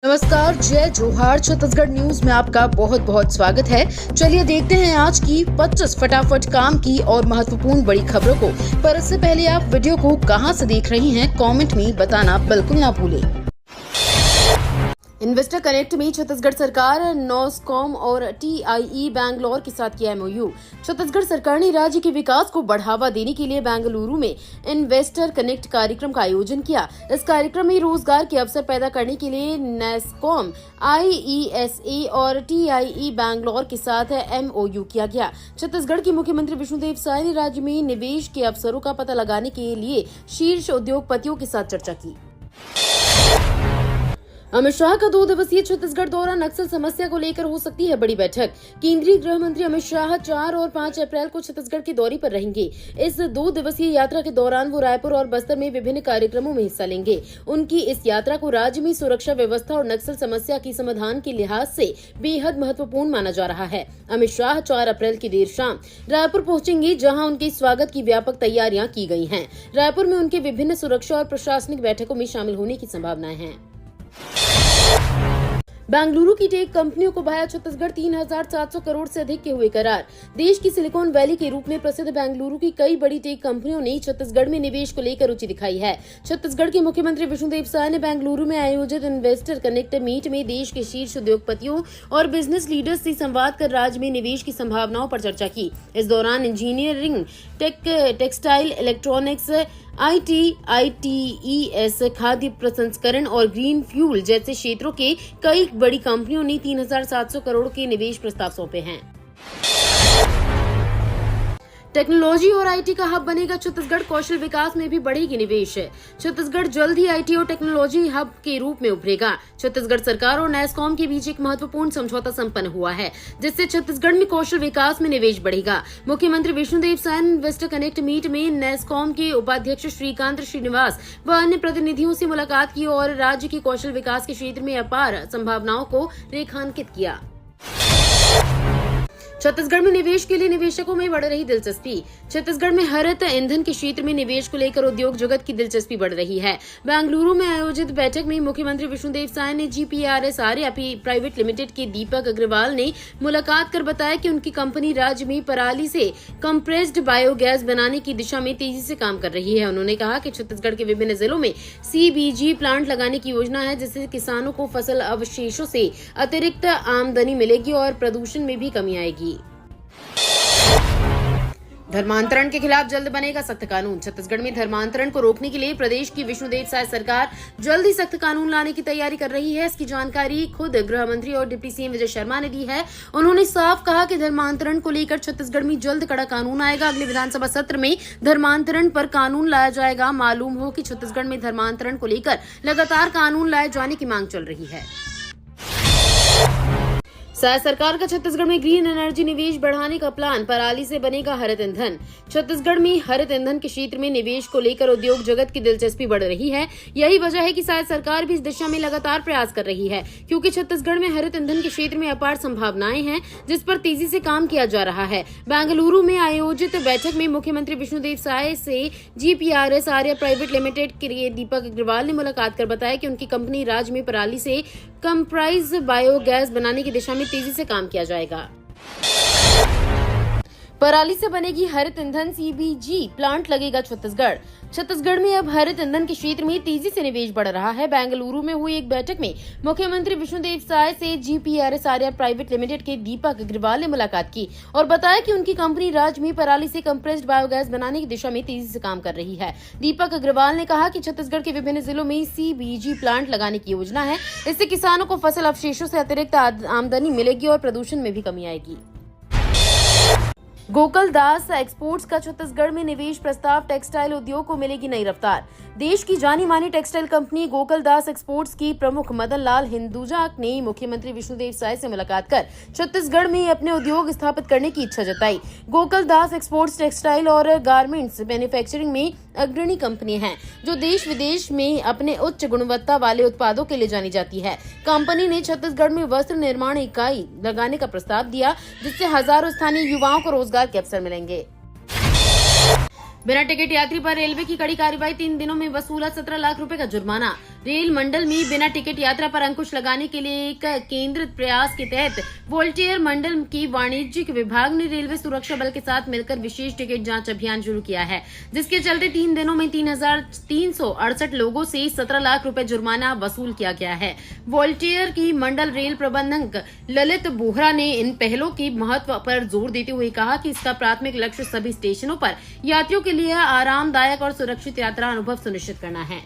नमस्कार, जय जोहार। छत्तीसगढ़ न्यूज में आपका बहुत बहुत स्वागत है। चलिए देखते हैं आज की 25 फटाफट काम की और महत्वपूर्ण बड़ी खबरों को। पर इससे पहले आप वीडियो को कहां से देख रही हैं, कमेंट में बताना बिल्कुल ना भूलें। इन्वेस्टर कनेक्ट में छत्तीसगढ़ सरकार नॉस्कॉम और TIE बैंगलोर के साथ किया MOU। छत्तीसगढ़ सरकार ने राज्य के विकास को बढ़ावा देने के लिए बेंगलुरु में इन्वेस्टर कनेक्ट कार्यक्रम का आयोजन किया। इस कार्यक्रम में रोजगार के अवसर पैदा करने के लिए नॉस्कॉम, IESA और TIE बैंगलोर के साथ MOU किया गया। छत्तीसगढ़ के मुख्यमंत्री विष्णुदेव साय ने राज्य में निवेश के अवसरों का पता लगाने के लिए शीर्ष उद्योगपतियों के साथ चर्चा की। अमित शाह का 2 दिवसीय छत्तीसगढ़ दौरा, नक्सल समस्या को लेकर हो सकती है बड़ी बैठक। केंद्रीय गृह मंत्री अमित शाह 4 और 5 अप्रैल को छत्तीसगढ़ के दौरे पर रहेंगे। इस 2 दिवसीय यात्रा के दौरान वो रायपुर और बस्तर में विभिन्न कार्यक्रमों में हिस्सा लेंगे। उनकी इस यात्रा को राज्य में सुरक्षा व्यवस्था और नक्सल समस्या की समाधान के लिहाज से बेहद महत्वपूर्ण माना जा रहा है। अमित शाह 4 अप्रैल की देर शाम रायपुर पहुंचेंगे, जहां उनके स्वागत की व्यापक तैयारियां की गई हैं। रायपुर में उनके विभिन्न सुरक्षा और प्रशासनिक बैठकों में शामिल होने की संभावनाएं हैं। बेंगलुरु की टेक कंपनियों को भाया छत्तीसगढ़, 3,700 करोड़ से अधिक के हुए करार। देश की सिलिकॉन वैली के रूप में प्रसिद्ध बेंगलुरु की कई बड़ी टेक कंपनियों ने छत्तीसगढ़ में निवेश को लेकर रुचि दिखाई है। छत्तीसगढ़ के मुख्यमंत्री विष्णुदेव साय ने बेंगलुरु में आयोजित इन्वेस्टर कनेक्ट मीट में देश के शीर्ष उद्योगपतियों और बिजनेस लीडर्स से संवाद कर राज्य में निवेश की संभावनाओं पर चर्चा की। इस दौरान engineering, textile, electronics, IT, ITES, खाद्य प्रसंस्करण और ग्रीन फ्यूल जैसे क्षेत्रों के कई बड़ी कंपनियों ने 3,700 करोड़ के निवेश प्रस्ताव सौंपे हैं। टेक्नोलॉजी और IT का हब बनेगा छत्तीसगढ़, कौशल विकास में भी बढ़ेगी निवेश। छत्तीसगढ़ जल्द ही IT और टेक्नोलॉजी हब के रूप में उभरेगा। छत्तीसगढ़ सरकार और नैस्कॉम के बीच एक महत्वपूर्ण समझौता संपन्न हुआ है, जिससे छत्तीसगढ़ में कौशल विकास में निवेश बढ़ेगा। मुख्यमंत्री विष्णुदेव साय ने इन्वेस्टर कनेक्ट मीट में नैस्कॉम के उपाध्यक्ष श्रीकांत श्रीनिवास व अन्य प्रतिनिधियों से मुलाकात की और राज्य की कौशल विकास के क्षेत्र में अपार संभावनाओं को रेखांकित किया। छत्तीसगढ़ में निवेश के लिए निवेशकों में बढ़ रही दिलचस्पी। छत्तीसगढ़ में हरित ईंधन के क्षेत्र में निवेश को लेकर उद्योग जगत की दिलचस्पी बढ़ रही है। बेंगलुरु में आयोजित बैठक में मुख्यमंत्री विष्णुदेव साय ने GPRS आर्या प्राइवेट लिमिटेड के दीपक अग्रवाल ने मुलाकात कर बताया कि उनकी कंपनी राज्य में पराली से कंप्रेस्ड बायोगैस बनाने की दिशा में तेजी से काम कर रही है। उन्होंने कहा कि छत्तीसगढ़ के विभिन्न जिलों में CBG प्लांट लगाने की योजना है, जिससे किसानों को फसल अवशेषों से अतिरिक्त आमदनी मिलेगी और प्रदूषण में भी कमी आएगी। धर्मांतरण के खिलाफ जल्द बनेगा सख्त कानून। छत्तीसगढ़ में धर्मांतरण को रोकने के लिए प्रदेश की विष्णुदेव साय सरकार जल्द ही सख्त कानून लाने की तैयारी कर रही है। इसकी जानकारी खुद गृह मंत्री और डिप्टी CM विजय शर्मा ने दी है। उन्होंने साफ कहा कि धर्मांतरण को लेकर छत्तीसगढ़ में जल्द कड़ा कानून आएगा। अगले विधानसभा सत्र में धर्मांतरण पर कानून लाया जाएगा। मालूम हो कि छत्तीसगढ़ में धर्मांतरण को लेकर लगातार कानून लाए जाने की मांग चल रही है। साय सरकार का छत्तीसगढ़ में ग्रीन एनर्जी निवेश बढ़ाने का प्लान, पराली से बनेगा हरित ईंधन। छत्तीसगढ़ में हरित ईंधन के क्षेत्र में निवेश को लेकर उद्योग जगत की दिलचस्पी बढ़ रही है। यही वजह है कि साय सरकार भी इस दिशा में लगातार प्रयास कर रही है, क्योंकि छत्तीसगढ़ में हरित ईंधन के क्षेत्र में अपार संभावनाएं हैं, जिस पर तेजी से काम किया जा रहा है। बेंगलुरु में आयोजित बैठक में मुख्यमंत्री विष्णुदेव साय से GPRS आर्या प्राइवेट लिमिटेड के दीपक अग्रवाल ने मुलाकात कर बताया कि उनकी कंपनी राज्य में पराली से कंप्रेस्ड बायोगैस बनाने की दिशा में तेजी से काम किया जाएगा। पराली से बनेगी हरित ईंधन, CBG प्लांट लगेगा छत्तीसगढ़। छत्तीसगढ़ में अब हरित ईंधन के क्षेत्र में तेजी से निवेश बढ़ रहा है। बेंगलुरु में हुई एक बैठक में मुख्यमंत्री विष्णुदेव साय से GPRS आर्या प्राइवेट लिमिटेड के दीपक अग्रवाल ने मुलाकात की और बताया कि उनकी कंपनी राज्य में पराली से कंप्रेस्ड बायोगैस बनाने की दिशा में तेजी से काम कर रही है। दीपक अग्रवाल ने कहा कि छत्तीसगढ़ के विभिन्न जिलों में CBG प्लांट लगाने की योजना है। इससे किसानों को फसल अवशेषों से अतिरिक्त आमदनी मिलेगी और प्रदूषण में भी कमी आएगी। गोकुलदास एक्सपोर्ट्स का छत्तीसगढ़ में निवेश प्रस्ताव, टेक्सटाइल उद्योग को मिलेगी नई रफ्तार। देश की जानी मानी टेक्सटाइल कंपनी गोकुलदास एक्सपोर्ट्स की प्रमुख मदन लाल हिंदुजा ने मुख्यमंत्री विष्णुदेव साय से मुलाकात कर छत्तीसगढ़ में अपने उद्योग स्थापित करने की इच्छा जताई। गोकुलदास एक्सपोर्ट्स टेक्सटाइल और गारमेंट्स मैन्युफैक्चरिंग में अग्रणी कंपनी है, जो देश विदेश में अपने उच्च गुणवत्ता वाले उत्पादों के लिए जानी जाती है। कंपनी ने छत्तीसगढ़ में वस्त्र निर्माण इकाई लगाने का प्रस्ताव दिया, जिससे हजारों स्थानीय युवाओं को रोजगार के अवसर मिलेंगे। बिना टिकट यात्री पर रेलवे की कड़ी कार्रवाई, 3 दिनों में वसूला 17 लाख रुपए का जुर्माना। रेल मंडल में बिना टिकट यात्रा पर अंकुश लगाने के लिए एक केंद्रित प्रयास के तहत वोल्टियर मंडल की वाणिज्यिक विभाग ने रेलवे सुरक्षा बल के साथ मिलकर विशेष टिकट जांच अभियान शुरू किया है, जिसके चलते 3 दिनों में 3,368 लोगों से 17 लाख रुपए जुर्माना वसूल किया गया है। वोल्टियर की मंडल रेल प्रबंधक ललित बोहरा ने इन पहलों के महत्व पर जोर देते हुए कहा कि इसका प्राथमिक लक्ष्य सभी स्टेशनों पर यात्रियों के लिए आरामदायक और सुरक्षित यात्रा अनुभव सुनिश्चित करना है।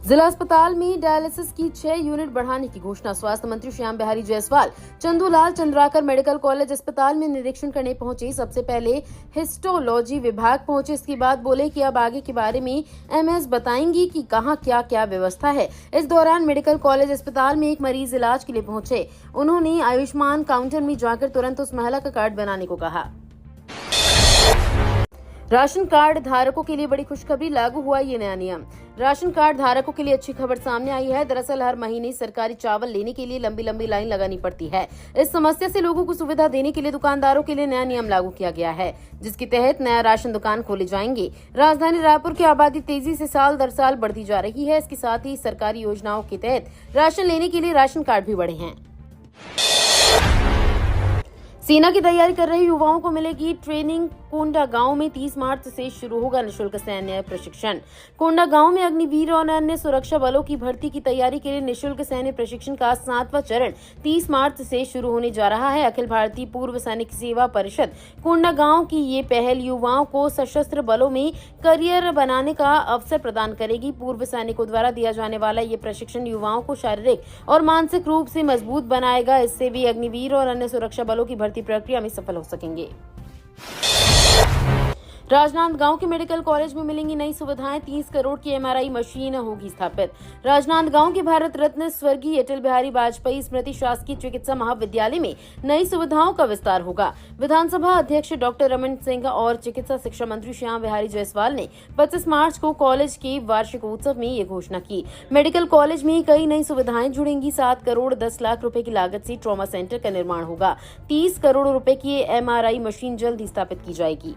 जिला अस्पताल में डायलिसिस की 6 यूनिट बढ़ाने की घोषणा। स्वास्थ्य मंत्री श्याम बिहारी जायसवाल चंदूलाल चंद्राकर मेडिकल कॉलेज अस्पताल में निरीक्षण करने पहुंचे। सबसे पहले हिस्टोलॉजी विभाग पहुंचे, इसके बाद बोले कि अब आगे के बारे में एमएस बताएंगी कि कहां क्या क्या व्यवस्था है। इस दौरान मेडिकल कॉलेज अस्पताल में एक मरीज इलाज के लिए पहुंचे। उन्होंने आयुष्मान काउंटर में जाकर तुरंत उस महिला का कार्ड बनाने को कहा। राशन कार्ड धारकों के लिए बड़ी खुशखबरी, लागू हुआ ये नया नियम। राशन कार्ड धारकों के लिए अच्छी खबर सामने आई है। दरअसल हर महीने सरकारी चावल लेने के लिए लंबी लंबी लाइन लगानी पड़ती है। इस समस्या से लोगों को सुविधा देने के लिए दुकानदारों के लिए नया नियम लागू किया गया है, जिसके तहत नया राशन दुकान खोले जाएंगे। राजधानी रायपुर की आबादी तेजी से साल दर साल बढ़ती जा रही है। इसके साथ ही सरकारी योजनाओं के तहत राशन लेने के लिए राशन कार्ड भी बढ़े हैं। सेना की तैयारी कर रहे युवाओं को मिलेगी ट्रेनिंग। कोंडा गांव में 30 मार्च से शुरू होगा निःशुल्क सैन्य प्रशिक्षण। कोंडा गांव में अग्निवीर और अन्य सुरक्षा बलों की भर्ती की तैयारी के लिए निःशुल्क सैन्य प्रशिक्षण का 7वां चरण 30 मार्च से शुरू होने जा रहा है। अखिल भारतीय पूर्व सैनिक सेवा परिषद कोंडा गांव की ये पहल युवाओं को सशस्त्र बलों में करियर बनाने का अवसर प्रदान करेगी। पूर्व सैनिकों द्वारा दिया जाने वाला ये प्रशिक्षण युवाओं को शारीरिक और मानसिक रूप से मजबूत बनाएगा। इससे भी अग्निवीर और अन्य सुरक्षा बलों की भर्ती प्रक्रिया में सफल हो सकेंगे। राजनांदगांव के मेडिकल कॉलेज में मिलेंगी नई सुविधाएं। 30 करोड़ की एमआरआई मशीन होगी स्थापित। राजनांदगांव के भारत रत्न स्वर्गीय अटल बिहारी वाजपेयी स्मृति शासकीय चिकित्सा महाविद्यालय में नई सुविधाओं का विस्तार होगा। विधानसभा अध्यक्ष डॉक्टर रमन सिंह और चिकित्सा शिक्षा मंत्री श्याम बिहारी जायसवाल ने 25 मार्च को कॉलेज के वार्षिकोत्सव में ये घोषणा की। मेडिकल कॉलेज में कई नई सुविधाएं जुड़ेंगी। 7 करोड़ 10 लाख रुपए की लागत से ट्रॉमा सेंटर का निर्माण होगा। 30 करोड़ रुपए की एमआरआई मशीन जल्द ही स्थापित की जाएगी।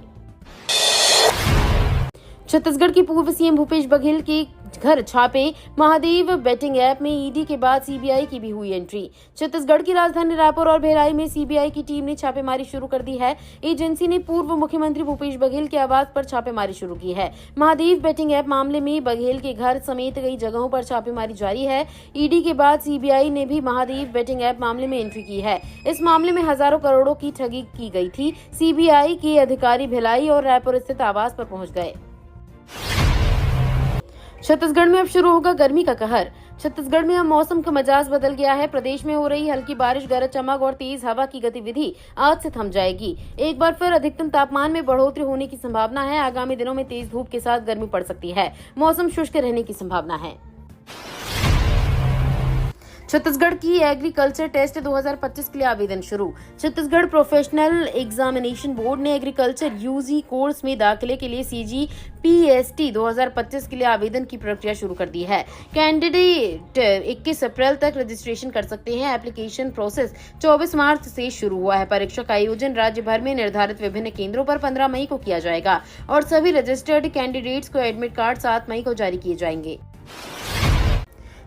छत्तीसगढ़ की पूर्व सीएम भूपेश बघेल के घर छापे। महादेव बेटिंग ऐप में ईडी के बाद सीबीआई की भी हुई एंट्री। छत्तीसगढ़ की राजधानी रायपुर और भिलाई में सीबीआई की टीम ने छापेमारी शुरू कर दी है। एजेंसी ने पूर्व मुख्यमंत्री भूपेश बघेल के आवास पर छापेमारी शुरू की है। महादेव बेटिंग ऐप मामले में बघेल के घर समेत कई जगहों पर छापेमारी जारी है। ईडी के बाद सीबीआई ने भी महादेव बेटिंग ऐप मामले में एंट्री की है। इस मामले में हजारों करोड़ों की ठगी की गई थी। सीबीआई के अधिकारी भिलाई और रायपुर स्थित आवास पर पहुंच गए। छत्तीसगढ़ में अब शुरू होगा गर्मी का कहर। छत्तीसगढ़ में अब मौसम का मिजाज बदल गया है। प्रदेश में हो रही हल्की बारिश, गरज चमक और तेज हवा की गतिविधि आज से थम जाएगी। एक बार फिर अधिकतम तापमान में बढ़ोतरी होने की संभावना है। आगामी दिनों में तेज धूप के साथ गर्मी पड़ सकती है। मौसम शुष्क रहने की संभावना है। छत्तीसगढ़ की एग्रीकल्चर टेस्ट 2025 के लिए आवेदन शुरू। छत्तीसगढ़ प्रोफेशनल एग्जामिनेशन बोर्ड ने एग्रीकल्चर यूजी कोर्स में दाखिले के लिए CGPST 2025 के लिए आवेदन की प्रक्रिया शुरू कर दी है। कैंडिडेट 21 अप्रैल तक रजिस्ट्रेशन कर सकते हैं। एप्लीकेशन प्रोसेस 24 मार्च से शुरू हुआ है। परीक्षा का आयोजन राज्य भर में निर्धारित विभिन्न केंद्रों पर 15 मई को किया जाएगा और सभी रजिस्टर्ड कैंडिडेट्स को एडमिट कार्ड 7 मई को जारी किए जाएंगे।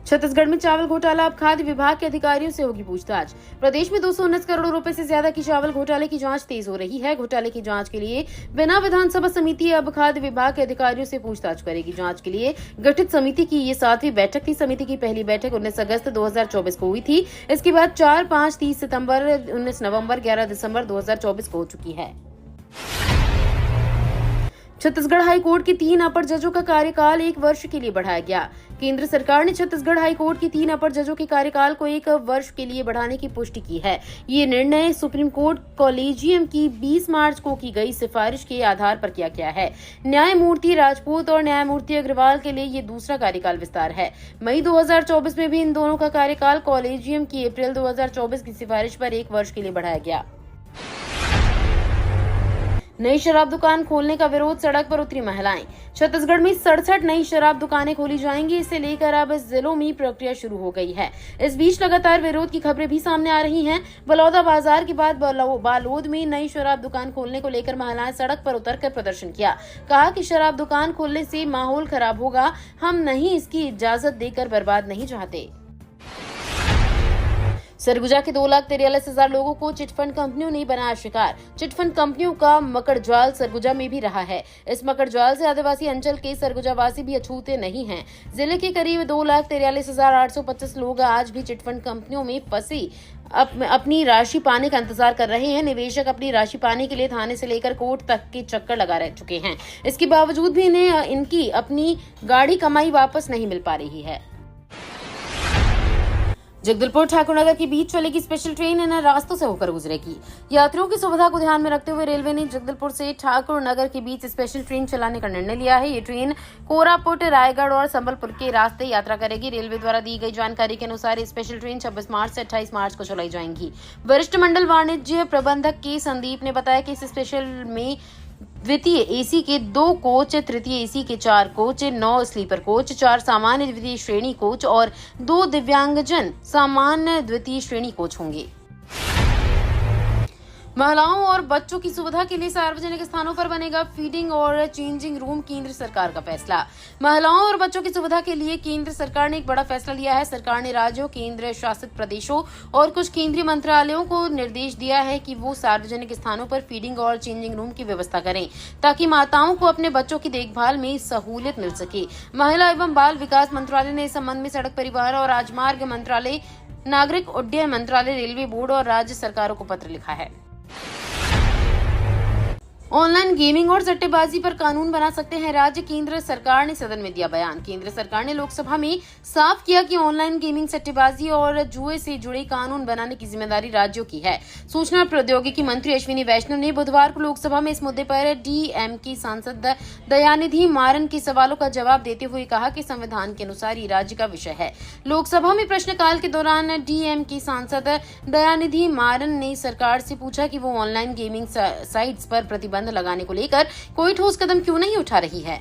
छत्तीसगढ़ में चावल घोटाला, अब खाद्य विभाग के अधिकारियों से होगी पूछताछ। प्रदेश में 219 करोड़ रुपए से ज्यादा की चावल घोटाले की जांच तेज हो रही है। घोटाले की जांच के लिए बिना विधानसभा समिति अब खाद्य विभाग के अधिकारियों से पूछताछ करेगी। जांच के लिए गठित समिति की ये 7वीं बैठक थी। समिति की पहली बैठक 19 अगस्त 2024 को हुई थी। इसके बाद 4, 5, 30 सितंबर, 19 नवंबर, 11 दिसंबर 2024 को हो चुकी है। छत्तीसगढ़ हाई कोर्ट के 3 अपर जजों का कार्यकाल 1 वर्ष के लिए बढ़ाया गया। केंद्र सरकार ने छत्तीसगढ़ हाई कोर्ट के 3 अपर जजों के कार्यकाल को 1 वर्ष के लिए बढ़ाने की पुष्टि की है। ये निर्णय सुप्रीम कोर्ट कॉलेजियम की 20 मार्च को की गई सिफारिश के आधार पर किया गया है। न्यायमूर्ति राजपूत और न्यायमूर्ति अग्रवाल के लिए ये दूसरा कार्यकाल विस्तार है। मई 2024 में भी इन दोनों का कार्यकाल कॉलेजियम की अप्रैल 2024 की सिफारिश पर 1 वर्ष के लिए बढ़ाया गया। नई शराब दुकान खोलने का विरोध, सड़क पर उतरी महिलाएं। छत्तीसगढ़ में 67 नई शराब दुकानें खोली जाएंगी। इसे लेकर अब जिलों में प्रक्रिया शुरू हो गई है। इस बीच लगातार विरोध की खबरें भी सामने आ रही हैं। बलौदा बाजार के बाद बालोद में नई शराब दुकान खोलने को लेकर महिलाएं सड़क पर उतरकर प्रदर्शन किया। कहा कि शराब दुकान खोलने से माहौल खराब होगा, हम नहीं इसकी इजाजत देकर बर्बाद नहीं चाहते। सरगुजा के 2,43,000 लोगों को चिटफंड कंपनियों ने बनाया शिकार। चिटफंड कंपनियों का मकड़जाल सरगुजा में भी रहा है। इस मकड़जाल से आदिवासी अंचल के सरगुजावासी भी अछूते नहीं हैं। जिले के करीब 2,43,825 लोग आज भी चिटफंड कंपनियों में फंसी अपनी राशि पाने का इंतजार कर रहे हैं। निवेशक अपनी राशि पाने के लिए थाने से लेकर कोर्ट तक के चक्कर लगा रह चुके हैं। इसके बावजूद भी इन्हें इनकी अपनी गाड़ी कमाई वापस नहीं मिल पा रही है। जगदलपुर ठाकुरनगर के बीच चलेगी स्पेशल ट्रेन, इन रास्तों से होकर गुजरेगी। यात्रियों की सुविधा को ध्यान में रखते हुए रेलवे ने जगदलपुर से ठाकुरनगर के बीच स्पेशल ट्रेन चलाने का निर्णय लिया है। ये ट्रेन कोरापुट, रायगढ़ और संबलपुर के रास्ते यात्रा करेगी। रेलवे द्वारा दी गई जानकारी के अनुसार ये स्पेशल ट्रेन 26 मार्च से 28 मार्च को चलाई जाएंगी। वरिष्ठ मंडल वाणिज्य प्रबंधक के संदीप ने बताया कि इस स्पेशल में द्वितीय एसी के 2 कोच, तृतीय एसी के 4 कोच, 9 स्लीपर कोच, 4 सामान्य द्वितीय श्रेणी कोच और 2 दिव्यांगजन सामान्य द्वितीय श्रेणी कोच होंगे। महिलाओं और बच्चों की सुविधा के लिए सार्वजनिक स्थानों पर बनेगा फीडिंग और चेंजिंग रूम, केंद्र सरकार का फैसला। महिलाओं और बच्चों की सुविधा के लिए केंद्र सरकार ने एक बड़ा फैसला लिया है। सरकार ने राज्यों, केंद्र शासित प्रदेशों और कुछ केंद्रीय मंत्रालयों को निर्देश दिया है कि वो सार्वजनिक स्थानों पर फीडिंग और चेंजिंग रूम की व्यवस्था करें, ताकि माताओं को अपने बच्चों की देखभाल में सहूलियत मिल सके। महिला एवं बाल विकास मंत्रालय ने इस संबंध में सड़क परिवहन और राजमार्ग मंत्रालय, नागरिक उड्डयन मंत्रालय, रेलवे बोर्ड और राज्य सरकारों को पत्र लिखा है। ऑनलाइन गेमिंग और सट्टेबाजी पर कानून बना सकते हैं राज्य, केंद्र सरकार ने सदन में दिया बयान। केंद्र सरकार ने लोकसभा में साफ किया कि ऑनलाइन गेमिंग, सट्टेबाजी और जुए से जुड़े कानून बनाने की जिम्मेदारी राज्यों की है। सूचना प्रौद्योगिकी मंत्री अश्विनी वैष्णव ने बुधवार को लोकसभा में इस मुद्दे पर डीएमके सांसद दयानिधि मारन के सवालों का जवाब देते हुए कहा कि संविधान के अनुसार ये राज्य का विषय है। लोकसभा में प्रश्नकाल के दौरान डीएमके सांसद दयानिधि मारन ने सरकार से पूछा कि वो ऑनलाइन गेमिंग साइट्स पर प्रतिबंध लगाने को लेकर कोई ठोस कदम क्यों नहीं उठा रही है।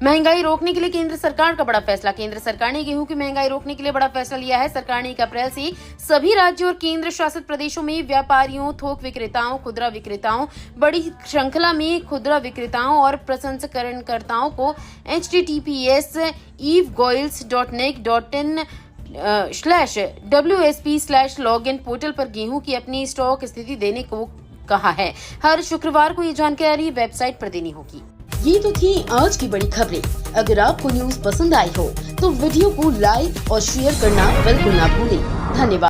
महंगाई रोकने के लिए केंद्र सरकार का बड़ा फैसला। केंद्र सरकार ने गेहूं की महंगाई रोकने के लिए बड़ा फैसला लिया है। सरकार ने 1 अप्रैल से सभी राज्यों और केंद्र शासित प्रदेशों में व्यापारियों, थोक विक्रेताओं, खुदरा विक्रेताओं, बड़ी श्रृंखला में खुदरा विक्रेताओं और प्रसंस्करणकर्ताओं को https://wsp/login पोर्टल पर गेहूं की अपनी स्टॉक स्थिति देने को कहा है। हर शुक्रवार को ये जानकारी वेबसाइट पर देनी होगी। ये तो थी आज की बड़ी खबरें। अगर आपको न्यूज पसंद आई हो तो वीडियो को लाइक और शेयर करना बिल्कुल ना भूलें। धन्यवाद।